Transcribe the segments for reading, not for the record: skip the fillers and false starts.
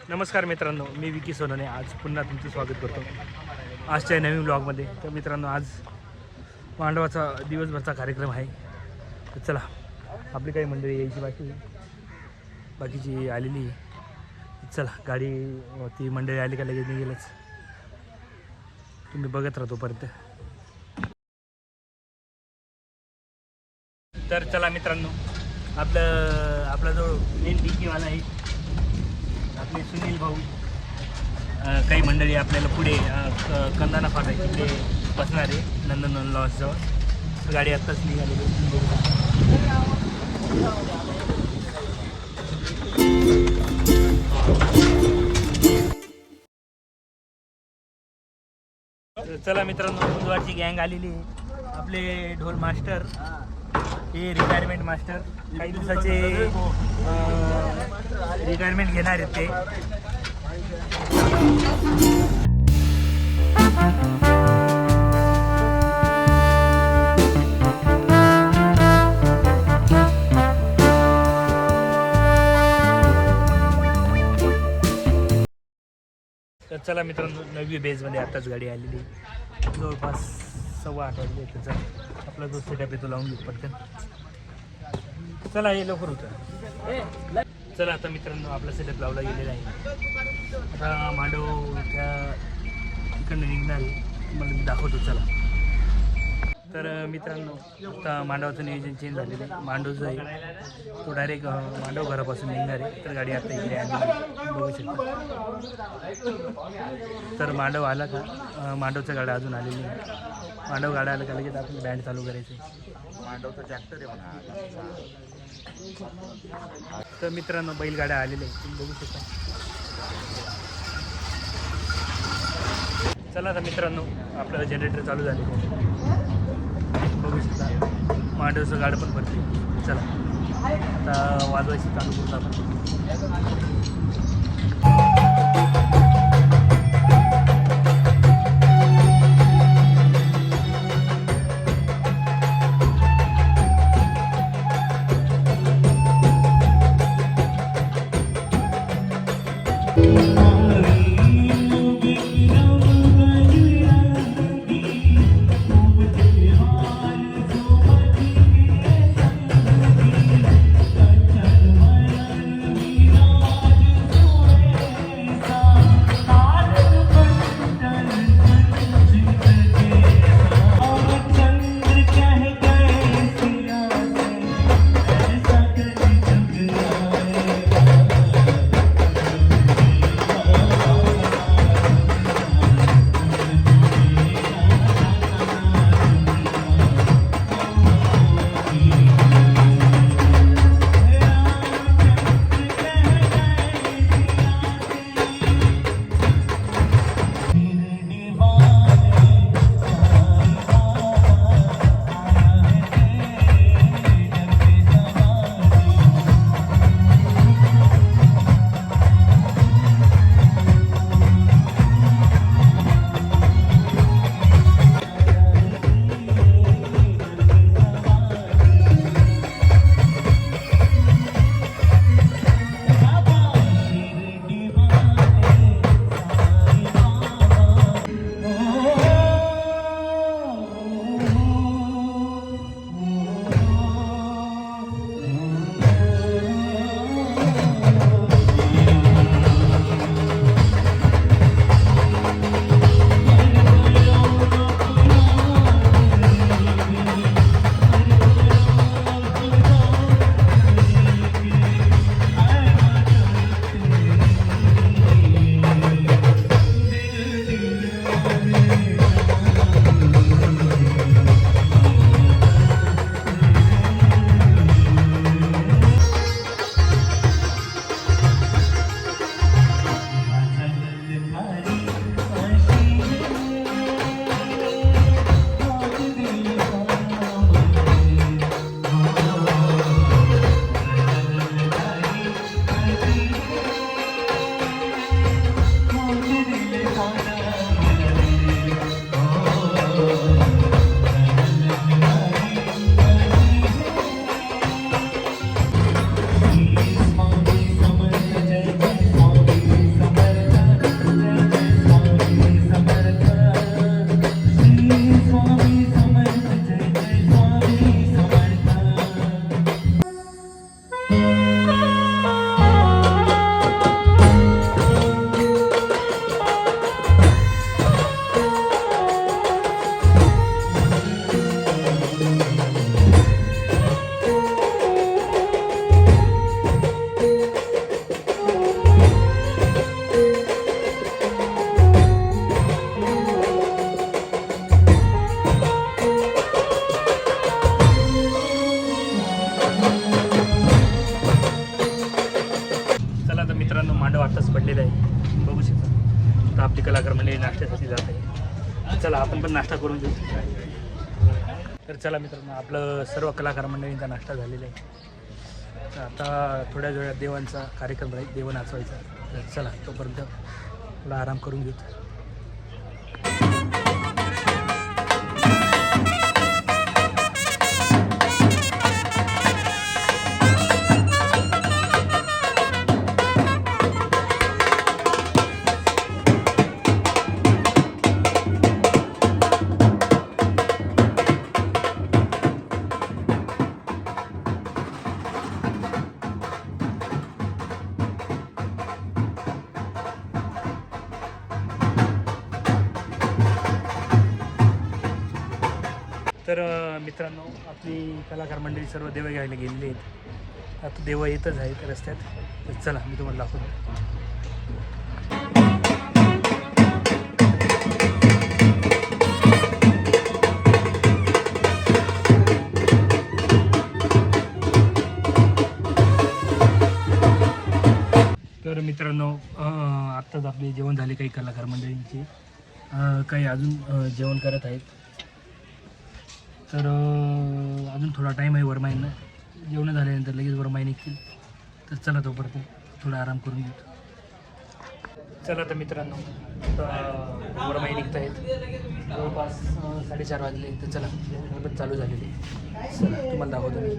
नमस्कार मित्रांनो, मी विकी सोनोने आज पुन्हा तुमचं स्वागत करतो आजच्या नवीन ब्लॉगमध्ये. तर मित्रांनो, आज मांडवाचा दिवसभरचा कार्यक्रम आहे. तर चला, आपली काही मंडळी यायची बाकीची आलेली. चला, गाडी ती मंडळी आली का लगेच निघेलच. तुम्ही बघत राहा तोपर्यंत. तर चला मित्रांनो, आपला जो मेन डीकीवाला आहे आपले सुनील भाऊ, काही मंडळी आपल्याला पुढे कंदाना फाटा इकडे बसणार आहे नंदनवन लॉन्सजवळ. गाडी आत्ताच निघालेली. चला मित्रांनो, बुधवारची गँग आलेली आहे. आपले ढोल मास्टर हे रिटायरमेंट मास्टर काही दिवसाचे रिटायरमेंट घेणार आहेत ते. तर चला मित्रांनो, नवी बेजमध्ये आत्ताच गाडी आलेली, जवळपास 8:15 वाजले. त्याचा आपला जो सेटअप आहे तो लावून घेऊ पटकन. चला, हे लवकर होतं. चला आता मित्रांनो, आपला सेटअप लावला गेलेला आहे. आता मांडव त्या तिकडनं निघणार आहे, तुम्हाला मी दाखवतो. चला, तर मित्रांनो, आता मांडवाचं नियोजन चेंज झालेलं आहे. मांडव जो आहे तो डायरेक्ट मांडव घरापासून निघणार आहे. तर गाडी आता इकडे आली, बघू शकता. तर मांडव आला का, मांडवच्या गाड्या अजून आलेली नाही. मांडव गाड्या आला का लगेच आपण बँड चालू करायचं. मांडवचा ट्रॅक्टर आहे म्हणा. तर मित्रांनो, बैलगाड्या आलेल्या आहेत, तुम्ही बघू शकता. चला आता मित्रांनो, आपल्याला जनरेटर चालू झाले, बघू शकता. मांडवचं गाडं पण भरते. चला आता वाजवायची चालू करू आपण. झालेला आहे, बघू शकता. तर आपली कलाकार मंडळी नाश्त्यासाठी जात आहे. चला आपण पण नाश्ता करून घेऊ. तर चला मित्रांनो, आपलं सर्व कलाकार मंडळींचा नाश्ता झालेला आहे. तर आता थोड्या वेळात देवांचा कार्यक्रम राहील, देव नाचवायचा. तर चला तोपर्यंत थोडा आराम करून घेऊ. तर मित्रांनो, आपली कलाकार मंडळी सर्व देव घ्यायला गेलेली आहेत. आता देव येतच आहेत रस्त्यात. तर चला मी तुम्हाला दाखवतो. तर मित्रांनो, आत्ताच आपले जेवण झाले काही कलाकार मंडळींचे. काही अजून जेवण करत आहेत. तर अजून थोडा टाईम आहे वरमाईंना. जेवण झाल्यानंतर लगेच वरमाई निघतील. तर चला तोपर्यंत थोडा आराम करून घेतो. चला तर मित्रांनो, वरमाई निघत आहेत. जवळपास 4:30 वाजले. तर चला पण चालू झालेली. चला तुम्हाला दाखवतो मी.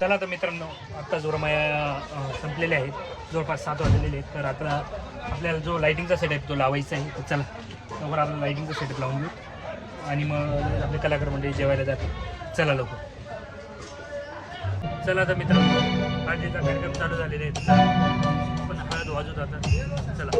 चला तर मित्रांनो, आत्ता जोरमाया संपलेले आहेत. जवळपास 7 वाजलेले आहेत. तर आता आपल्याला जो लाईटिंगचा सेटअप तो लावायचा आहे. तर चला लवकर आपला लाईटिंगचा सेटअप लावून घेऊ आणि मग आपले कलाकार मंडळी जेवायला जातात. चला लवकर. चला तर मित्रांनो, हळदीचा कार्यक्रम चालू झालेला आहे. आपण हळद वाजवत आता. चला.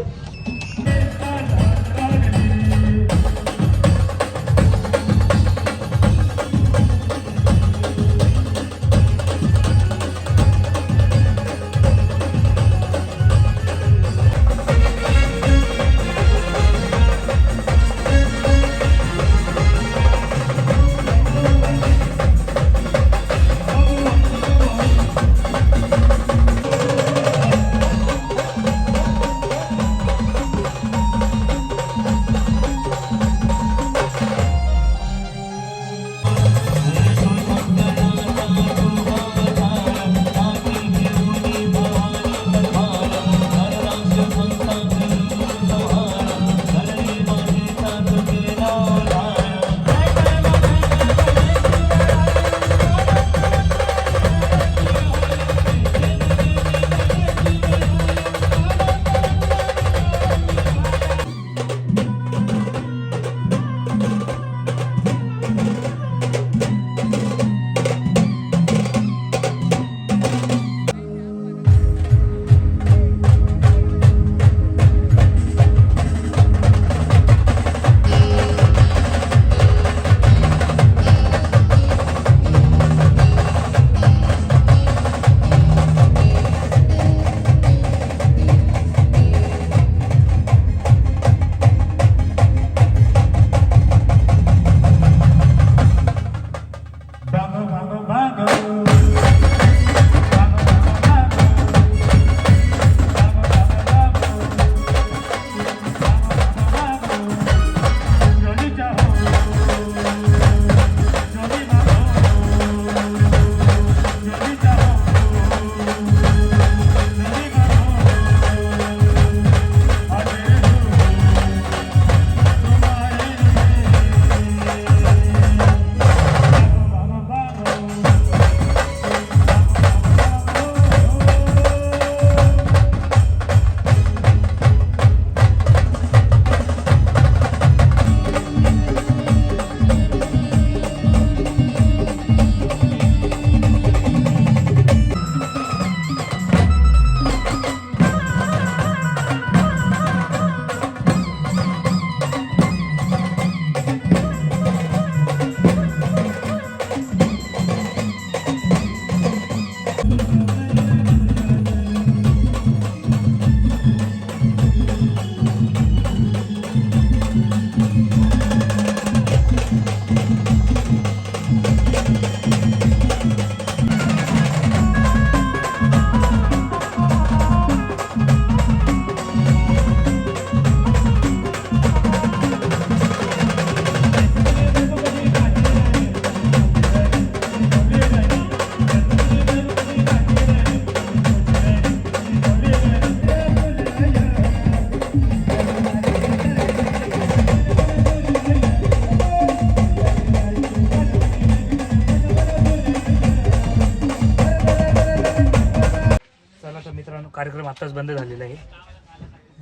चला तर मित्रांनो, कार्यक्रम आत्ताच बंद झालेला आहे.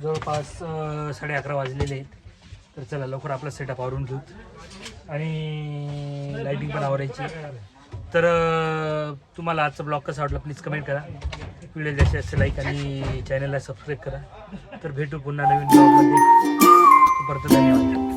जवळपास 11:30 वाजलेले आहेत. तर चला लवकर आपला सेटअप आवरून घेऊ आणि लाईटिंग पण आवरायची. तर तुम्हाला आजचा ब्लॉग कसा वाटला प्लीज कमेंट करा. व्हिडिओ जास्तीत जास्त लाईक आणि चॅनलला सबस्क्राईब करा. तर भेटू पुन्हा नवीन ब्लॉगमध्ये. तोपर्यंत धन्यवाद.